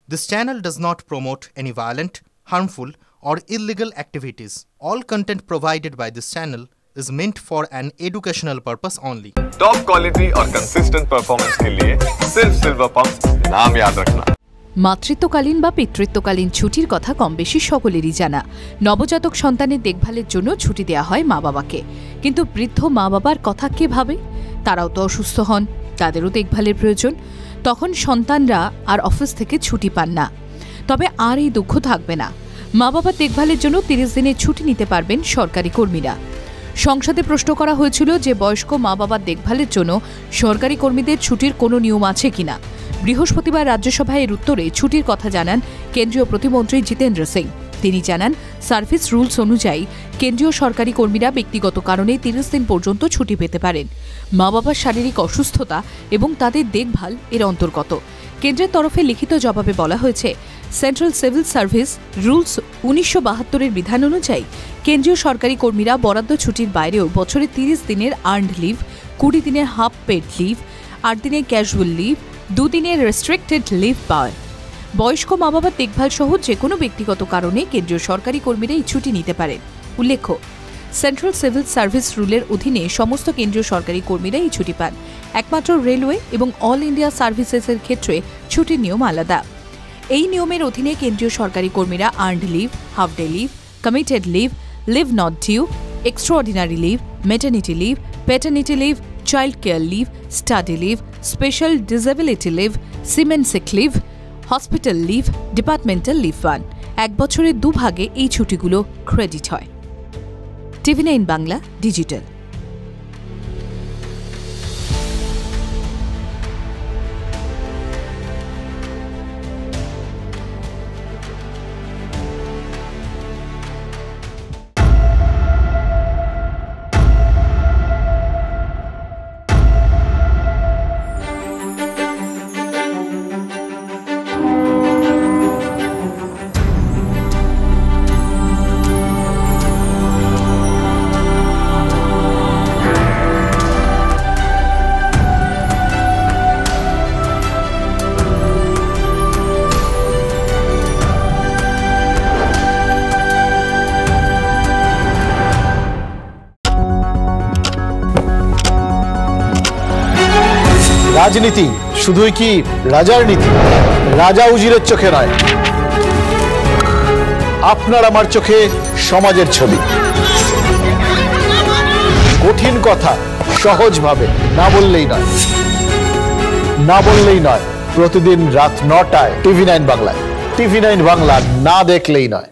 This channel does not promote any violent, harmful, or illegal activities. All content provided by this channel is meant for an educational purpose only. Top quality और consistent performance के लिए सिर्फ silver pumps नाम याद रखना। মাতৃত্বকালীন বা পিতৃত্বকালীন ছুটির কথা কম বেশি সকলেরই জানা। নবজাতক সন্তানের দেখভালের জন্য ছুটি দেওয়া হয় মা বাবাকে, কিন্তু বৃদ্ধ মা বাবার কথা কে ভাবে? তারাও তো অসুস্থ হন, তাদেরও দেখভালের প্রয়োজন। তখন সন্তানরা আর অফিস থেকে ছুটি পান না। তবে আর এই দুঃখ থাকবে না। মা বাবার দেখভালের জন্য 30 দিনের ছুটি নিতে পারবেন সরকারি কর্মীরা। সংসদে প্রশ্ন করা হয়েছিল যে বয়স্ক মা বাবার দেখভালের জন্য সরকারি কর্মীদের ছুটির কোনো নিয়ম আছে কিনা। বৃহস্পতিবার রাজ্যসভায় এর উত্তরে ছুটির কথা জানান কেন্দ্রীয় প্রতিমন্ত্রী জিতেন্দ্র সিং। তিনি জানান, সার্ভিস রুলস অনুযায়ী কেন্দ্রীয় সরকারি কর্মীরা ব্যক্তিগত কারণে 30 দিন পর্যন্ত ছুটি পেতে পারেন। মা বাবার শারীরিক অসুস্থতা এবং তাদের দেখভাল এর অন্তর্গত। কেন্দ্রের তরফে লিখিত জবাবে বলা হয়েছে, সেন্ট্রাল সিভিল সার্ভিস রুলস 1972-এর বিধান অনুযায়ী কেন্দ্রীয় সরকারি কর্মীরা বরাদ্দ ছুটির বাইরেও বছরে 30 দিনের আর্নড লিভ, 20 দিনের হাফ পেড লিভ, 8 দিনের ক্যাজুয়াল লিভ, 2 দিনের রেস্ট্রিক্টেড লিভ পায়। বয়স্ক মা বাবার দেখভাল সহ যে কোনো ব্যক্তিগত কারণে কেন্দ্রীয় সরকারি কর্মীরা এই ছুটি নিতে পারেন। উল্লেখ্য, সেন্ট্রাল সিভিল সার্ভিস রুলের অধীনে সমস্ত কেন্দ্রীয় সরকারি কর্মীরা এই ছুটি পান। একমাত্র রেলওয়ে এবং অল ইন্ডিয়া সার্ভিসেসের ক্ষেত্রে ছুটির নিয়ম আলাদা। এই নিয়মের অধীনে কেন্দ্রীয় সরকারি কর্মীরা earned leave, half day leave, commuted leave, leave not due, extraordinary leave, maternity leave, paternity leave, child care leave, study leave, special disability leave, seamen sick leave, hospital leave, departmental leave পান। 1 বছরের 2 ভাগে এই ছুটিগুলো credit হয়। TV9 Bangla digital. রাজনীতি শুধুই কি রাজার নীতি? রাজা উজিরের চোখে নয়, আপনার আমার চোখে সমাজের ছবি। কঠিন কথা সহজভাবে না বললেই নয়। প্রতিদিন রাত 9টায় TV9 বাংলায়। TV9 বাংলা না দেখলেই নয়।